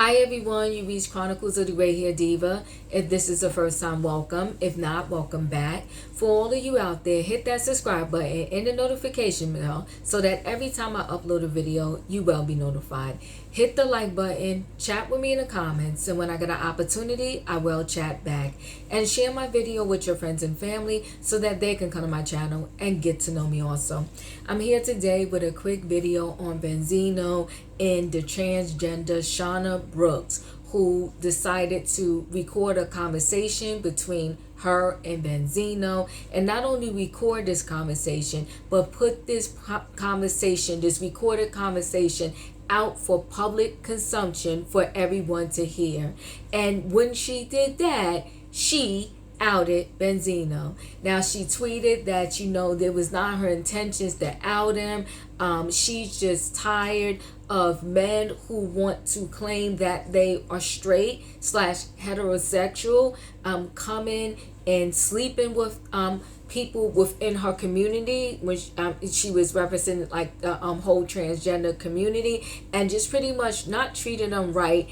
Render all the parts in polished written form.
Hi everyone, you reached Chronicles of the Gray Hair Diva. If this is the first time, welcome. If not, welcome back. For all of you out there, hit that subscribe button and the notification bell so that every time I upload a video, you will be notified. Hit the like button, chat with me in the comments, and when I get an opportunity, I will chat back. And share my video with your friends and family so that they can come to my channel and get to know me also. I'm here today with a quick video on Benzino and the transgender Shauna Brooks, who decided to record a conversation between her and Benzino, and not only record this conversation, but put this recorded conversation out for public consumption for everyone to hear. And when she did that, she outed Benzino. Now she tweeted that it was not her intentions to out him. She's just tired of men who want to claim that they are straight / heterosexual, coming and sleeping with people within her community, which she was representing like the whole transgender community, and just pretty much not treating them right,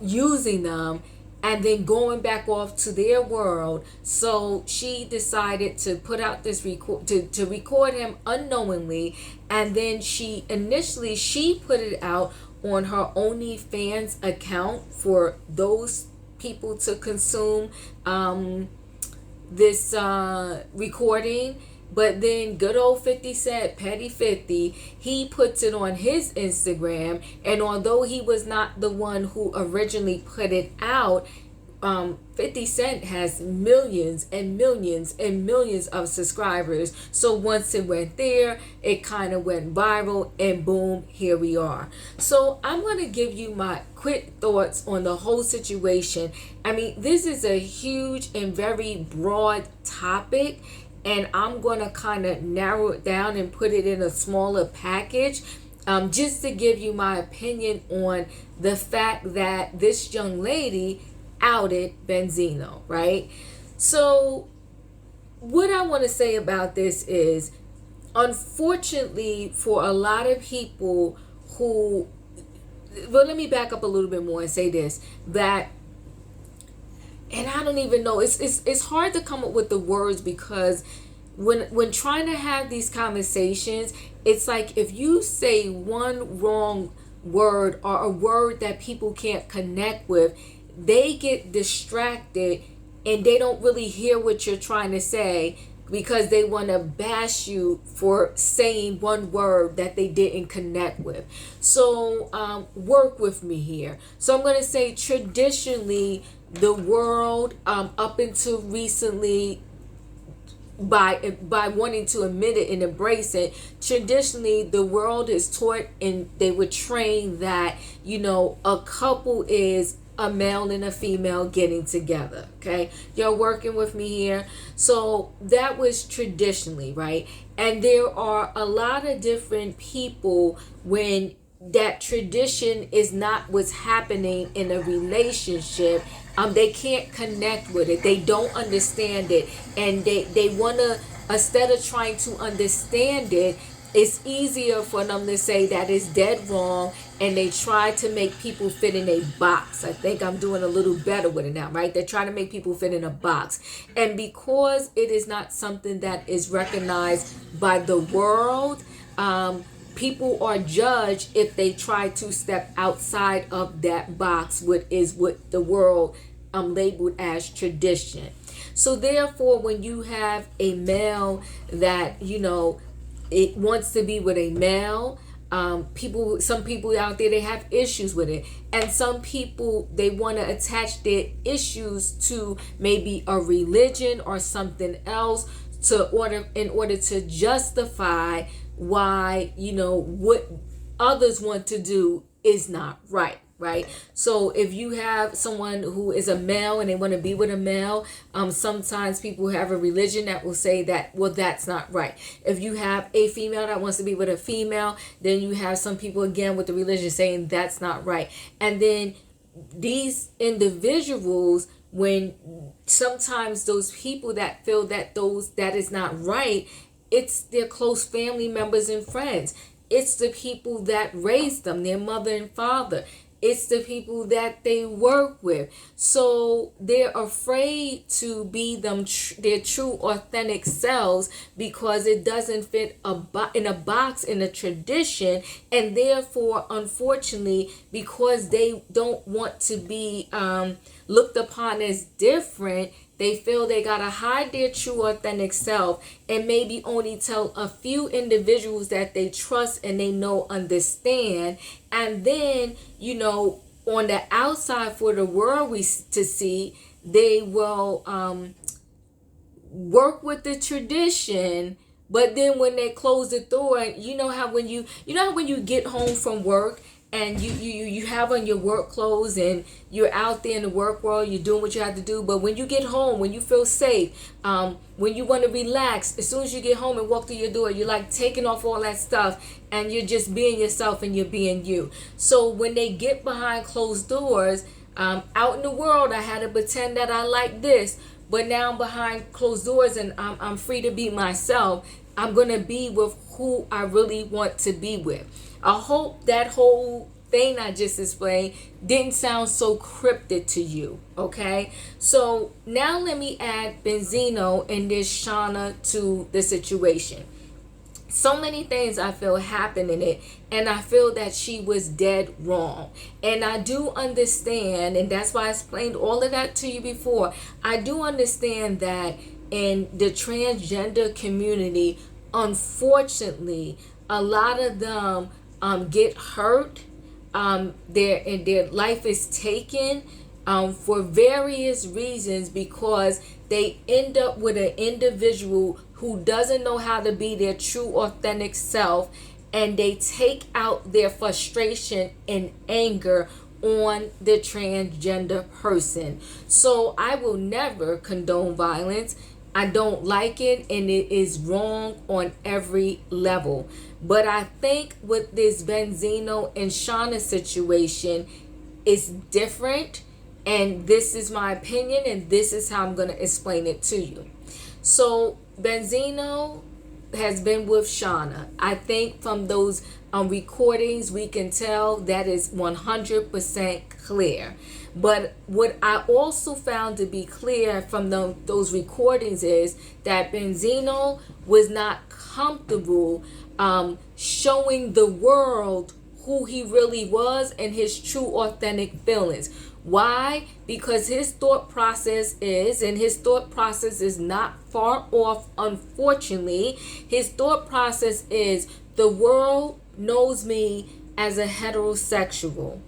using them, and then going back off to their world. So she decided to put out this to record him unknowingly, and then she put it out on her OnlyFans account for those people to consume this recording. But then good old 50 Cent, Petty 50, he puts it on his Instagram. And although he was not the one who originally put it out, 50 Cent has millions and millions and millions of subscribers. So once it went there, it kind of went viral, and boom, here we are. So I'm going to give you my quick thoughts on the whole situation. I mean, this is a huge and very broad topic, and I'm going to kind of narrow it down and put it in a smaller package, just to give you my opinion on the fact that this young lady outed Benzino, right? So what I want to say about this is, unfortunately for a lot of people who, well, let me back up a little bit more and say this, that, and I don't even know, it's hard to come up with the words, because when trying to have these conversations, it's like if you say one wrong word or a word that people can't connect with, they get distracted and they don't really hear what you're trying to say, because they want to bash you for saying one word that they didn't connect with. So work with me here. So I'm going to say, traditionally, the world, up until recently, by wanting to admit it and embrace it, traditionally the world is taught and they were trained that a couple is a male and a female getting together. Okay, you're working with me here. So that was traditionally, right? And there are a lot of different people when that tradition is not what's happening in a relationship. They can't connect with it, they don't understand it, and they want to, instead of trying to understand it, it's easier for them to say that it's dead wrong, and they try to make people fit in a box. I think I'm doing a little better with it now, right? They're trying to make people fit in a box. And because it is not something that is recognized by the world, people are judged if they try to step outside of that box, what the world labeled as tradition. So therefore, when you have a male that it wants to be with a male, some people out there, they have issues with it, and some people, they want to attach their issues to maybe a religion or something else in order to justify why what others want to do is not right. Right? So if you have someone who is a male and they want to be with a male, sometimes people have a religion that will say that, well, that's not right. If you have a female that wants to be with a female, then you have some people again with the religion saying that's not right. And then these individuals, when sometimes those people that feel that that is not right, it's their close family members and friends. It's the people that raised them, their mother and father. it's the people that they work with. So they're afraid to be their true authentic selves because it doesn't fit in a box, in a tradition, and therefore, unfortunately, because they don't want to be looked upon as different, they feel they gotta hide their true authentic self and maybe only tell a few individuals that they trust and they know understand. And then, on the outside for the world to see, they will work with the tradition. But then when they close the door, you know how when you get home from work and you have on your work clothes and you're out there in the work world, you're doing what you have to do, but when you get home, when you feel safe, when you want to relax, as soon as you get home and walk through your door, you're like taking off all that stuff and you're just being yourself and you're being you. So when they get behind closed doors, out in the world, I had to pretend that I like this, but now I'm behind closed doors and I'm free to be myself. I'm going to be with who I really want to be with. I hope that whole thing I just explained didn't sound so cryptic to you, okay? So now let me add Benzino and this Shauna to the situation. So many things I feel happen in it, and I feel that she was dead wrong. And I do understand, and that's why I explained all of that to you before. I do understand that in the transgender community, unfortunately, a lot of them get hurt. Their life is taken for various reasons because they end up with an individual who doesn't know how to be their true authentic self, and they take out their frustration and anger on the transgender person. So I will never condone violence. I don't like it, and it is wrong on every level. But I think with this Benzino and Shauna situation, it's different, and this is my opinion, and this is how I'm going to explain it to you. So Benzino has been with Shauna. I think from those recordings we can tell that is 100% clear. But what I also found to be clear from those recordings is that Benzino was not comfortable showing the world who he really was and his true authentic feelings. Why? Because his thought process is not far off, unfortunately. His thought process is the world knows me as a heterosexual.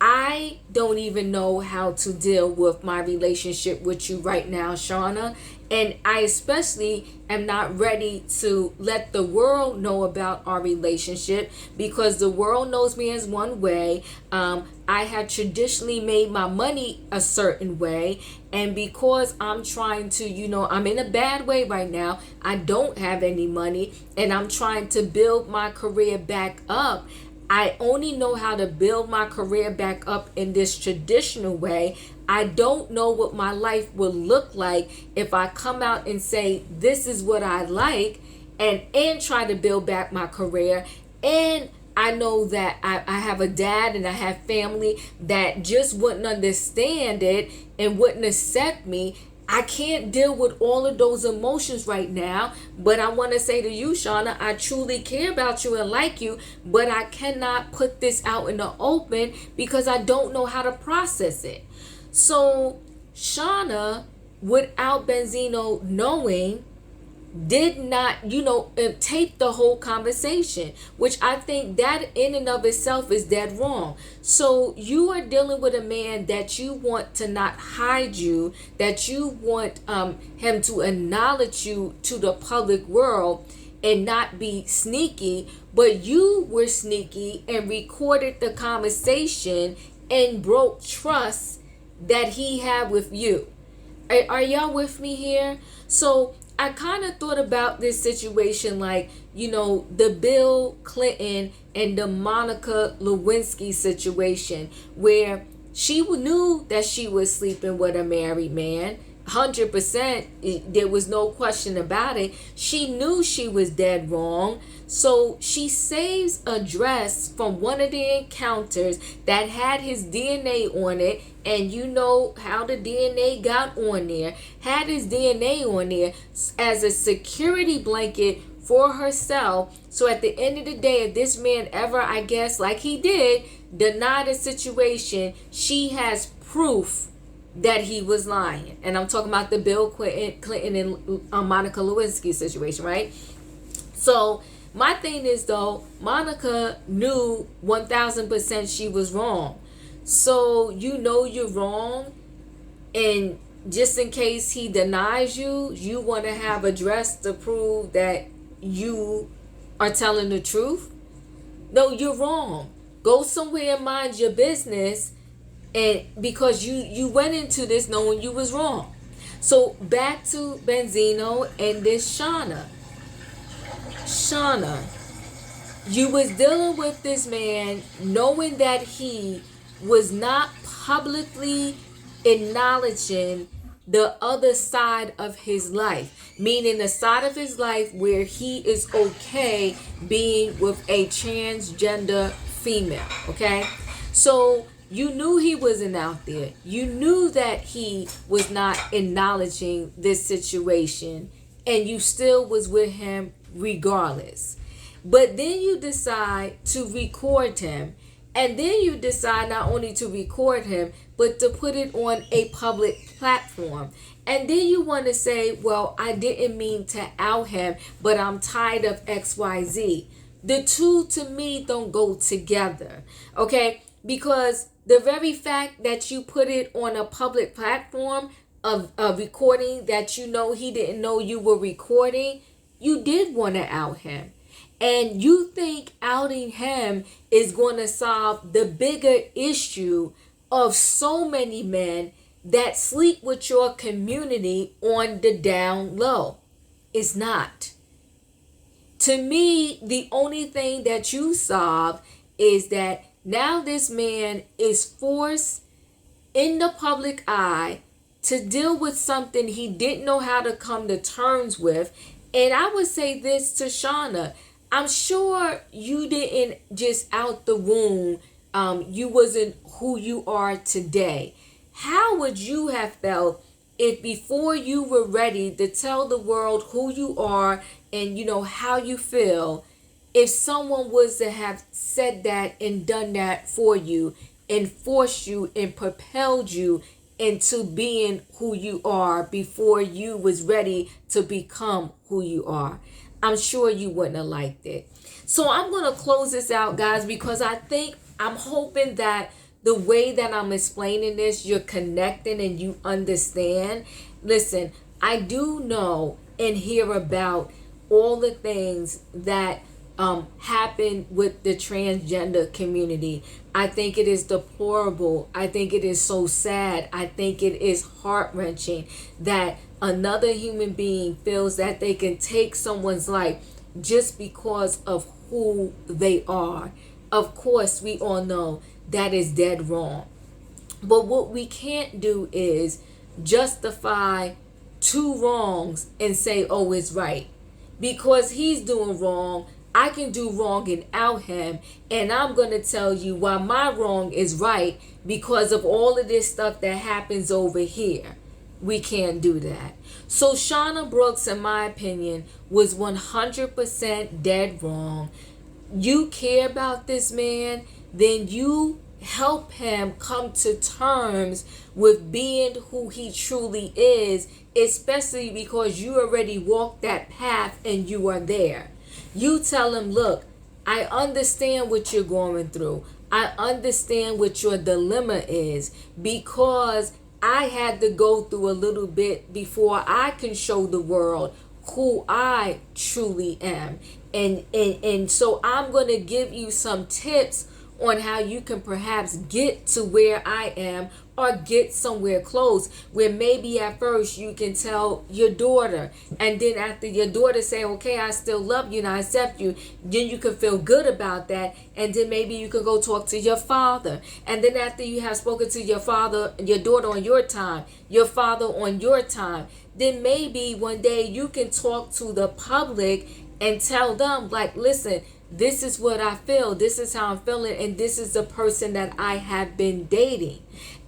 I don't even know how to deal with my relationship with you right now, Shauna. And I especially am not ready to let the world know about our relationship because the world knows me as one way. I had traditionally made my money a certain way. And because I'm trying to, I'm in a bad way right now. I don't have any money and I'm trying to build my career back up. I only know how to build my career back up in this traditional way. I don't know what my life will look like if I come out and say, this is what I like, and try to build back my career. And I know that I have a dad and I have family that just wouldn't understand it and wouldn't accept me. I can't deal with all of those emotions right now, but I want to say to you, Shauna, I truly care about you and like you, but I cannot put this out in the open because I don't know how to process it. So Shauna, without Benzino knowing, did not, tape the whole conversation, which I think that in and of itself is dead wrong. So you are dealing with a man that you want to not hide you, that you want him to acknowledge you to the public world and not be sneaky, but you were sneaky and recorded the conversation and broke trust that he had with you. Are y'all with me here? So I kind of thought about this situation like, the Bill Clinton and the Monica Lewinsky situation where she knew that she was sleeping with a married man. 100%, there was no question about it. She knew she was dead wrong. So she saves a dress from one of the encounters that had his DNA on it. And you know how the DNA got on there. Had his DNA on there as a security blanket for herself. So at the end of the day, if this man ever, I guess, like he did, deny the situation, she has proof that he was lying. And I'm talking about the Bill Clinton and Monica Lewinsky situation, right? So my thing is, though, Monica knew 1000% she was wrong. So you know you're wrong, and just in case he denies you, you want to have a dress to prove that you are telling the truth? No, you're wrong. Go somewhere and mind your business, and because you went into this knowing you was wrong. So back to Benzino and this Shauna, you was dealing with this man knowing that he was not publicly acknowledging the other side of his life, meaning the side of his life where he is okay being with a transgender female. Okay, so you knew he wasn't out there. You knew that he was not acknowledging this situation, and you still was with him regardless. But then you decide to record him, and then you decide not only to record him, but to put it on a public platform. And then you want to say, well, I didn't mean to out him, but I'm tired of XYZ. The two to me don't go together, okay? Because the very fact that you put it on a public platform of a recording that you know he didn't know you were recording, you did want to out him. And you think outing him is going to solve the bigger issue of so many men that sleep with your community on the down low. It's not. To me, the only thing that you solve is that now this man is forced in the public eye to deal with something he didn't know how to come to terms with. And I would say this to Shauna. I'm sure you didn't just out the womb. You wasn't who you are today. How would you have felt if before you were ready to tell the world who you are and you know how you feel, if someone was to have said that and done that for you and forced you and propelled you into being who you are before you was ready to become who you are? I'm sure you wouldn't have liked it. So I'm going to close this out, guys, because I'm hoping that the way that I'm explaining this, you're connecting and you understand. Listen, I do know and hear about all the things that happen with the transgender community. I think it is deplorable. I think it is so sad. I think it is heart-wrenching that another human being feels that they can take someone's life just because of who they are. Of course, we all know that is dead wrong. But what we can't do is justify two wrongs and say, oh, it's right. Because he's doing wrong, I can do wrong and out him, and I'm going to tell you why my wrong is right because of all of this stuff that happens over here. We can't do that. So Shauna Brooks, in my opinion, was 100% dead wrong. You care about this man, then you help him come to terms with being who he truly is, especially because you already walked that path and you are there. You tell him, look, I understand what you're going through. I understand what your dilemma is because I had to go through a little bit before I can show the world who I truly am. And so I'm going to give you some tips on how you can perhaps get to where I am or get somewhere close, where maybe at first you can tell your daughter, and then after your daughter say, okay, I still love you and I accept you, then you can feel good about that, and then maybe you can go talk to your father, and then after you have spoken to your father, your daughter on your time, your father on your time, then maybe one day you can talk to the public and tell them, like, listen, this is what I feel, this is how I'm feeling, and this is the person that I have been dating.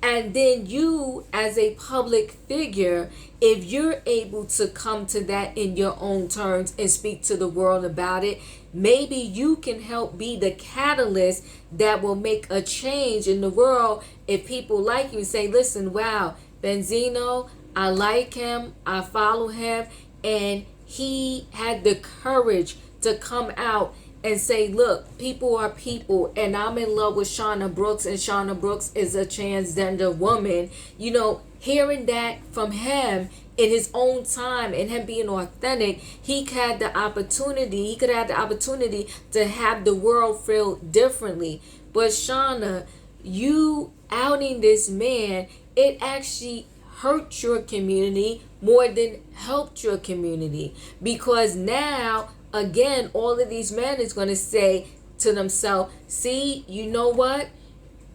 And then you, as a public figure, if you're able to come to that in your own terms and speak to the world about it, maybe you can help be the catalyst that will make a change in the world. If people like you, say, listen, wow, Benzino, I like him, I follow him, and he had the courage to come out and say, look, people are people, and I'm in love with Shauna Brooks, and Shauna Brooks is a transgender woman. You know, hearing that from him in his own time and him being authentic, he could have the opportunity to have the world feel differently. But Shauna, you outing this man, it actually hurt your community more than helped your community, because now again, all of these men is going to say to themselves, see, you know what?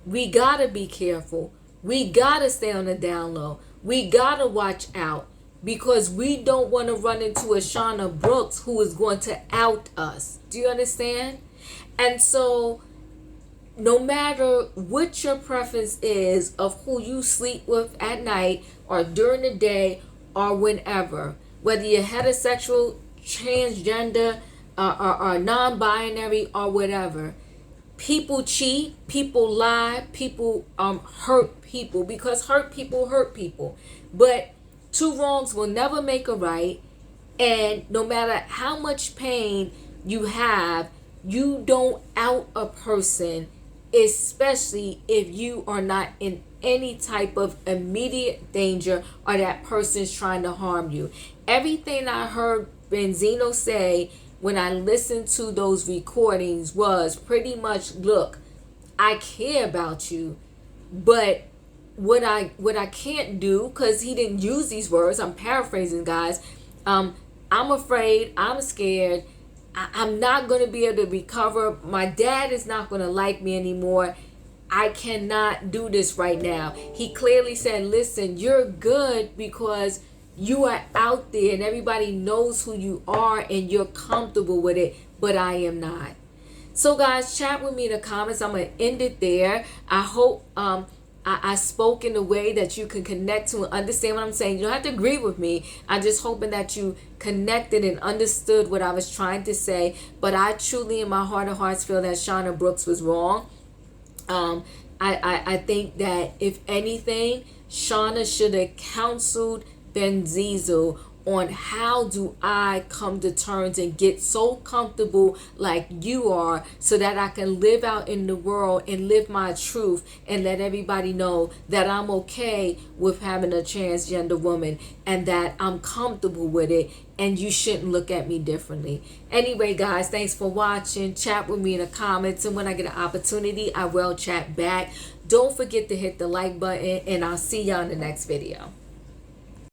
We got to be careful. We got to stay on the down low. We got to watch out, because we don't want to run into a Shauna Brooks who is going to out us. Do you understand? And so no matter what your preference is of who you sleep with at night or during the day or whenever, whether you're heterosexual, transgender, or non-binary, or whatever, people cheat, people lie, people hurt people, because hurt people. But two wrongs will never make a right, and no matter how much pain you have, you don't out a person, especially if you are not in any type of immediate danger or that person's trying to harm you. Everything I heard Benzino say when I listened to those recordings was pretty much, look, I care about you, but what I can't do, because he didn't use these words, I'm paraphrasing, guys, I'm afraid, I'm scared, I'm not going to be able to recover, my dad is not going to like me anymore, I cannot do this right now. He clearly said, listen, you're good because you are out there and everybody knows who you are and you're comfortable with it, but I am not. So guys, chat with me in the comments. I'm going to end it there. I hope I spoke in a way that you can connect to and understand what I'm saying. You don't have to agree with me. I'm just hoping that you connected and understood what I was trying to say. But I truly in my heart of hearts feel that Shauna Brooks was wrong. I think that if anything, Shauna should have counseled Benzino on how do I come to terms and get so comfortable like you are, so that I can live out in the world and live my truth and let everybody know that I'm okay with having a transgender woman and that I'm comfortable with it, and you shouldn't look at me differently. Anyway, guys, thanks for watching. Chat with me in the comments, and when I get an opportunity, I will chat back. Don't forget to hit the like button, and I'll see y'all in the next video.